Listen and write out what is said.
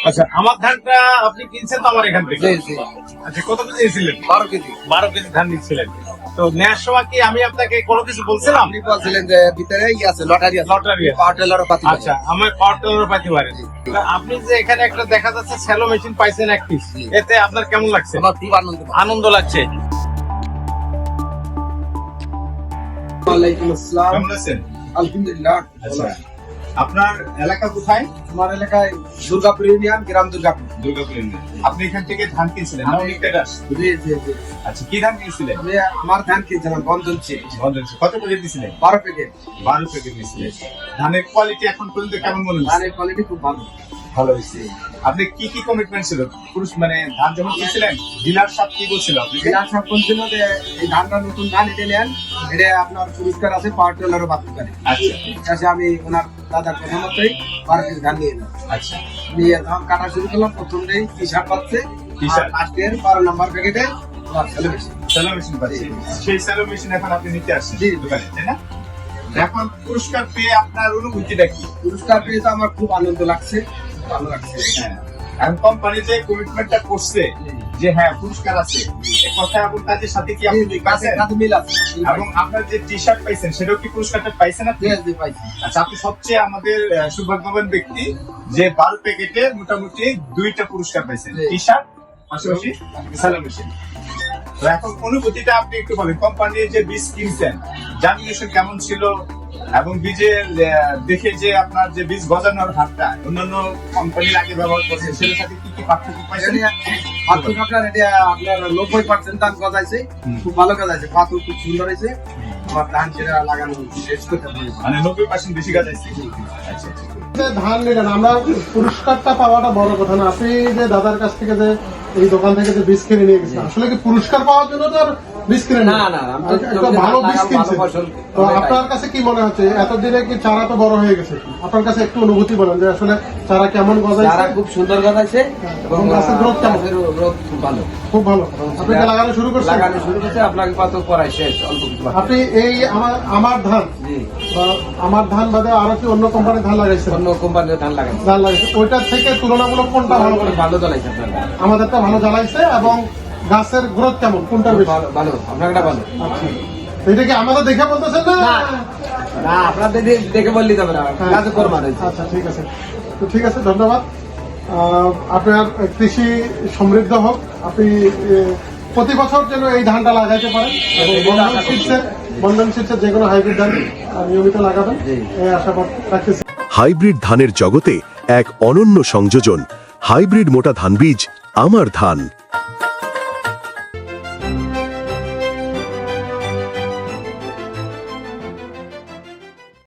আচ্ছা, আমার ধানটা আপনি কিনছেন তো আমার এখান থেকে? জি জি আচ্ছা, কত কেজি নিয়েছিলেন? 12 কেজি। 12 কেজি ধান নিচ্ছিলেন। তো নেওয়ার সময় কি আমি আপনাকে কোনো কিছু বলছিলাম? আপনি বলছিলেন যে ভিতরে আছে লটারি আছে, লটারি আছে। পাওয়ার টেলারও পাতি আচ্ছা, আমার পাওয়ার টিলারও পাইতে পারেন। তা আপনি যে এখানে একটা দেখা যাচ্ছে স্যালো মেশিন পাইছেন এক পিস, এতে আপনার কেমন লাগছে? আমার খুব আনন্দ। আনন্দ লাগছে। ওয়ালাইকুম আসসালাম। কেমন আছেন? আলহামদুলিল্লাহ। আচ্ছা, আপনার এলাকা কোথায়? আমার এলাকায় দুর্গাপুর ইউনিয়ন, গ্রাম দুর্গাপুর। দুর্গাপুর ইউনিয়ন। আপনি এখান থেকে ধান কিনছিলেন না? অনেক টাকা। জি জি জি। আচ্ছা, কি ধান কিনছিলেন? আমি আমার ধান কিনছিলাম বন্ধন ছিল কত প্যাকেট দিছিলেন? 12 প্যাকেট। 12 প্যাকেট দিছিলেন। ধানের কোয়ালিটি এখন পর্যন্ত কেমন মনে হচ্ছে? ধানের কোয়ালিটি খুব ভালো। ভালো হয়েছে। আপনি কি কি কমিটমেন্ট ছিল পুরুষ মানে ধান যখন কিনছিলেন ডিলার সাহেব কি বলছিল আপনাকে? ডিলার সব বলছিল যে এই ধানটা নতুন ধান, এটা নেন, এটা আপনার পুরস্কার আছে, পাওয়ার টেলারও পাতি পারে। আচ্ছা আমি ওনার দাদার কথা মতোই 12 কেজি ধান নিয়ে এলাম। আচ্ছা, নিয়ে ধান কাটা শুরু করলাম। প্রথম দিন টি-শার্ট পাচ্ছে, টি-শার্ট। লাস্টের 12 নম্বর প্যাকেটে সেলিব্রেশন। স্যালো মেশিন পাচ্ছি। সেই স্যালো মেশিন এখন আপনি নিতে আসছেন জি। দোকানে, তাই না? এখন পুরস্কার পেয়ে আপনার অনুভূতিটা কি? পুরস্কার পেয়ে তো আমার খুব আনন্দ লাগছে, ভালো লাগছে। হ্যাঁ, এখন কোম্পানি যে কমিটমেন্টটা করছে যে হ্যাঁ পুরস্কার আছে, এই কথা এবং কাজের সাথে কি আপনি ঠিক কাছে আছেন? কাছে মিল আছে। এবং আপনার যে টি-শার্ট পাইছেন সেটাও কি পুরস্কারটা পাইছেন আপনি? জি, পাইছি। আচ্ছা, আপনি সবচেয়ে আমাদের সৌভাগ্যবান ব্যক্তি যে 12 প্যাকেটে মোটামুটি 2টা পুরস্কার পাইছেন, জি। টি-শার্ট পাশাপাশি স্যালো মেশিন। তো এখন অনুভূতিটা আপনি একটু বলেন, কোম্পানির যে বীজ কিনছেন জার্মিনেশন কেমন ছিল এবং বীজের দেখে যে আপনার যে বীজ গজানোর হারটা অন্যান্য কোম্পানির আগে ব্যবহার করছেন সেটার সাথে কি কি পার্থক্য পাইছেন? পাথর আপনার এটা আপনার 90% ধান গজাইছে, খুব ভালো গজাইছে, পাথর খুব সুন্দর হয়েছে। আমার ধান সেটা লাগানো শেষ করতে পারি। মানে 90% বেশি গাজাইছে। আচ্ছা আচ্ছা। যে ধান নিলেন, আমরা পুরস্কারটা পাওয়াটা বড় কথা না। আপনি যে দাদার কাছ থেকে যে এই দোকান থেকে যে বীজ কিনে নিয়ে গেছেন, আসলে কি পুরস্কার পাওয়ার জন্য তো আর বীজ কিনে না, না, আমি তো একটা ভালো বীজ লাগাবো, কিনছেন। ভালো ফসল তো আপনার কাছে কি মনে হচ্ছে এতদিনে কি চারা তো বড় হয়ে গেছে, আপনার কাছে একটু অনুভূতি বলেন যে আসলে চারা কেমন চারা গজাইছে? খুব সুন্দর গজাইছে এবং এবং গাছের growth কেমন? গাছের growth খুব ভালো। খুব ভালো। আপনি কি লাগানো শুরু করছেন? লাগানো শুরু করতে আপনাকে পাথর করাই শেষ, অল্প কিছু বাকি। আপনি এই আমার ধান জি, বা আমার ধান বাদে আরো কি অন্য কোম্পানির ধান লাগাইছেন? অন্য কোম্পানির ধান লাগাইছে, ধান লাগাইছে, ওইটার থেকে তুলনামূলক কোনটা ভালো করে? ভালো জ্বালাইছে আপনার ধান। আমাদেরটা ভালো জ্বালাইছে এবং গাছের গ্রোথ কেমন, কোনটা বেশি? ভালো, ভালো, আপনারটা ভালো। আচ্ছা, এটা কি আমাদের দেখে বলতেছেন না? না, আপনাদের দেখে বললেই যাবে না, হ্যাঁ। কাজে কর্মা রয়েছে। আচ্ছা, ঠিক আছে। তো ঠিক আছে, ধন্যবাদ। আপনার কৃষি সমৃদ্ধ হোক। আপনি প্রতি বছর যেন এই ধানটা লাগাইতে পারেন এবং বন্ধন সিডসের যে কোনো হাইব্রিড ধান নিয়মিত লাগাবেন, এই আশাবাদ রাখতেছি। হাইব্রিড ধানের জগতে এক অনন্য সংযোজন। হাইব্রিড মোটা ধান বীজ আমার ধান।